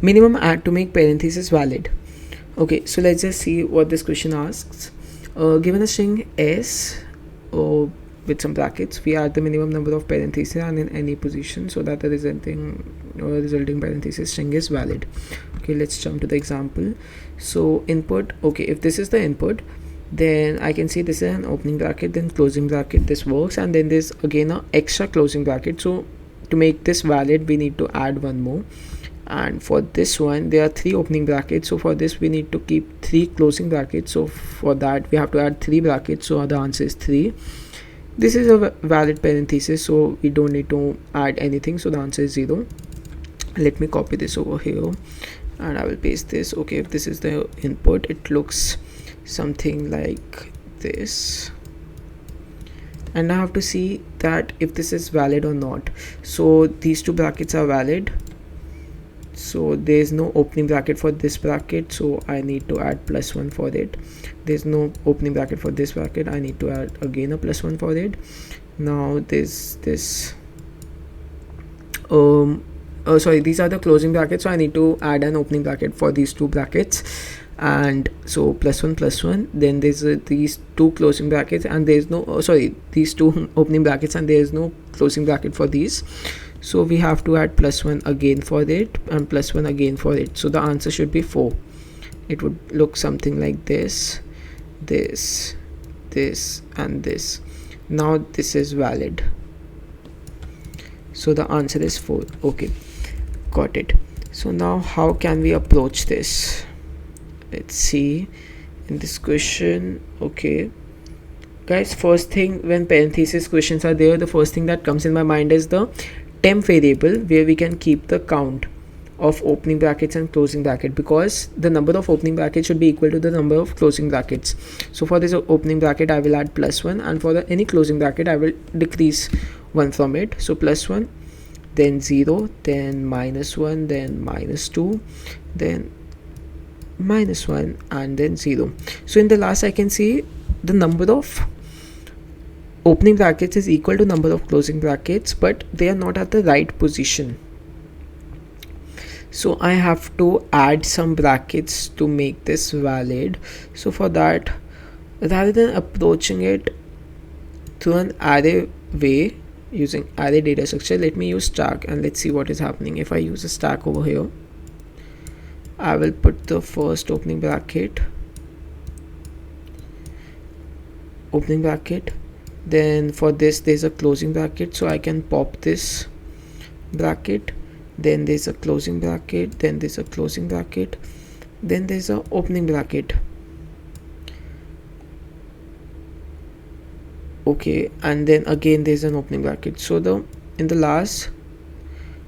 minimum add to make parenthesis valid. Okay, so let's just see what this question asks. Given a string s with some brackets, we add the minimum number of parentheses and in any position so that the resulting parenthesis string is valid. Okay, let's jump to the example. So input, okay, if this is the input, then I can see this is an opening bracket, then closing bracket, this works, and then there's again a extra closing bracket. So to make this valid, we need to add one more, and for this one there are 3 opening brackets, so for this we need to keep 3 closing brackets. So for that we have to add 3 brackets, so the answer is 3. This is a valid parenthesis, so we don't need to add anything, so the answer is 0. Let me copy this over here and I will paste this. Okay, if this is the input, it looks something like this, and I have to see that if this is valid or not. So these 2 brackets are valid, so there's no opening bracket for this bracket, so I need to add +1 for it. There's no opening bracket for this bracket, I need to add again a +1 for it. Now there's this sorry, these are the closing brackets, so I need to add an opening bracket for these 2 brackets, and so +1, then there's these 2 closing brackets, and there's no these 2 opening brackets, and there's no closing bracket for these, so we have to add +1 again for it and +1 again for it. So the answer should be 4. It would look something like this, this, and this. Now this is valid, so the answer is 4. Okay, got it. So now how can we approach this? Let's see in this question. Okay guys, first thing, when parenthesis questions are there, the first thing that comes in my mind is the temp variable, where we can keep the count of opening brackets and closing bracket, because the number of opening brackets should be equal to the number of closing brackets. So for this opening bracket I will add +1, and for any closing bracket I will decrease 1 from it. So +1, then 0, then -1, then -2, then -1, and then 0. So in the last I can see the number of opening brackets is equal to number of closing brackets, but they are not at the right position. So I have to add some brackets to make this valid. So for that, rather than approaching it through an array way using array data structure, let me use stack, and let's see what is happening. If I use a stack over here, I will put the first opening bracket, then for this there's a closing bracket, so I can pop this bracket, then there's a closing bracket, then there's a closing bracket, then there's a opening bracket. Okay, and then again there's an opening bracket. So in the last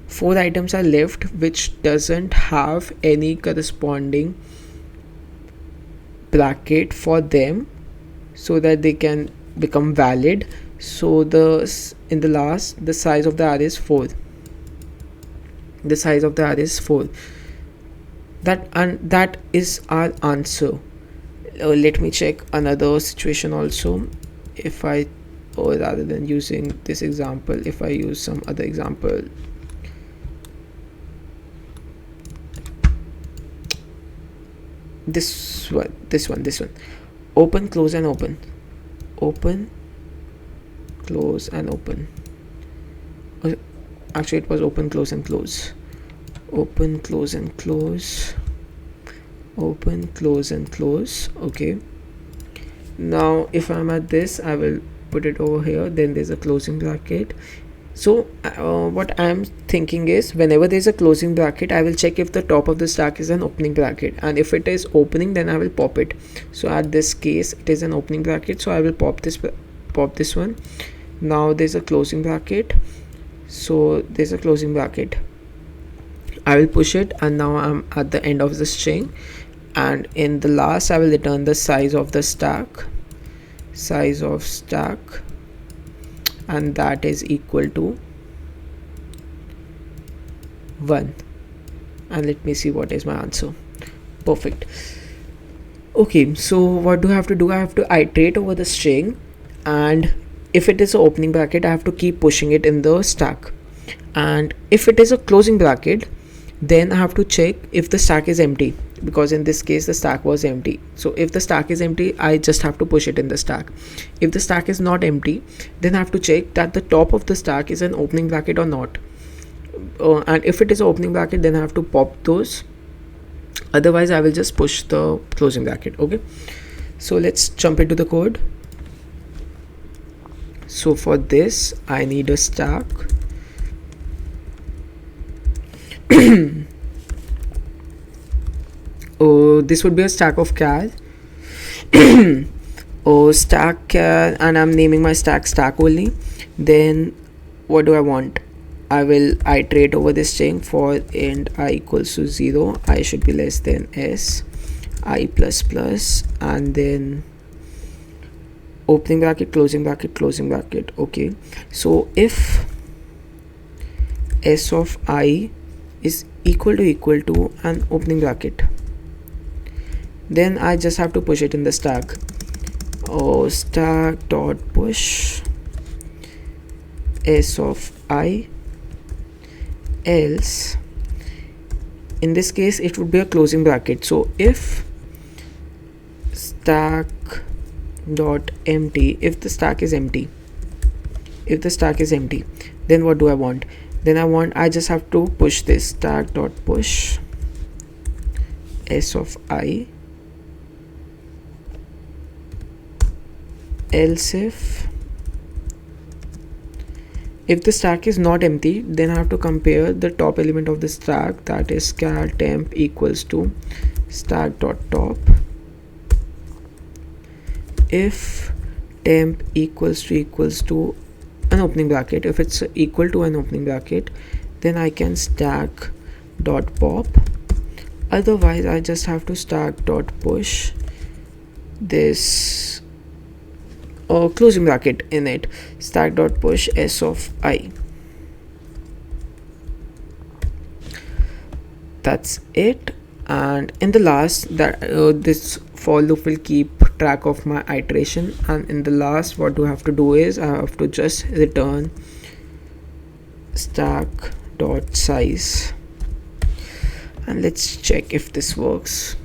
4 items are left which doesn't have any corresponding bracket for them, so that they can become valid. So in the last, the size of the array is 4. The size of the array is 4. That is our answer. Let me check another situation also. If I, or rather than using this example, if I use some other example, this one, open, close, and open, open, close, and open. Actually it was open, close, and close, open, close, and close, open, close, and close. Okay, now if I'm at this, I will put it over here, then there's a closing bracket. So what I'm thinking is, whenever there's a closing bracket, I will check if the top of the stack is an opening bracket, and if it is opening, then I will pop it. So at this case it is an opening bracket, so I will pop this one. Now there's a closing bracket, so there's a closing bracket, I will push it, and now I'm at the end of the string, and in the last I will return the size of the stack, and that is equal to 1. And let me see what is my answer. Perfect. Okay, so what do I have to do? I have to iterate over the string, and if it is an opening bracket, I have to keep pushing it in the stack, and if it is a closing bracket, Then I have to check if the stack is empty, because in this case the stack was empty. So if the stack is empty, I just have to push it in the stack. If the stack is not empty, then I have to check that the top of the stack is an opening bracket or not. And if it is an opening bracket, then I have to pop those. Otherwise I will just push the closing bracket. Okay, so let's jump into the code. So for this I need a stack. Oh, this would be a stack of char. Oh, stack char, and I'm naming my stack only. Then what do I want? I will iterate over this string for int I equals to 0, I should be less than s, I plus plus, and then opening bracket, closing bracket, closing bracket. Okay, so if s of I is equal to an opening bracket, then I just have to push it in the stack. Oh, stack dot push s of I, else in this case it would be a closing bracket. So if stack dot empty, if the stack is empty, then what do I want? Then I just have to push this stack dot push s of I, else if the stack is not empty, then I have to compare the top element of the stack, that is char temp equals to stack dot top. If temp equals to an opening bracket, if it's equal to an opening bracket, then I can stack dot pop. Otherwise I just have to stack dot push this closing bracket in it, stack dot push s of I. That's it. And in the last, that this for loop will keep track of my iteration, and in the last what do I have to do is I have to just return stack dot size, and let's check if this works.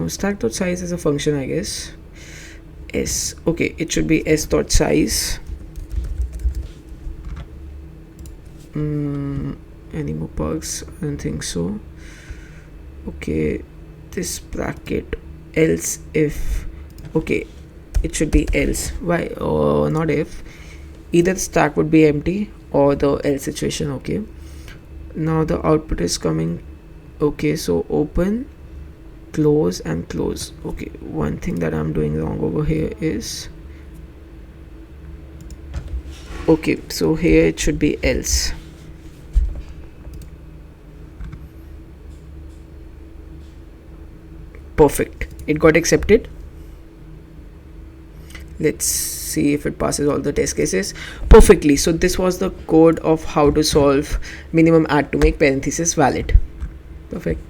Stack dot size is a function, I guess. S, okay, it should be s dot size. Any more bugs? I don't think so. Okay, this bracket, else if, okay, it should be else. Why not if? Either the stack would be empty or the else situation. Okay, now the output is coming. Okay, so open, close and close. Okay, one thing that I'm doing wrong over here is, okay, so here it should be else. Perfect, it got accepted. Let's see if it passes all the test cases perfectly. So this was the code of how to solve minimum add to make parenthesis valid. Perfect.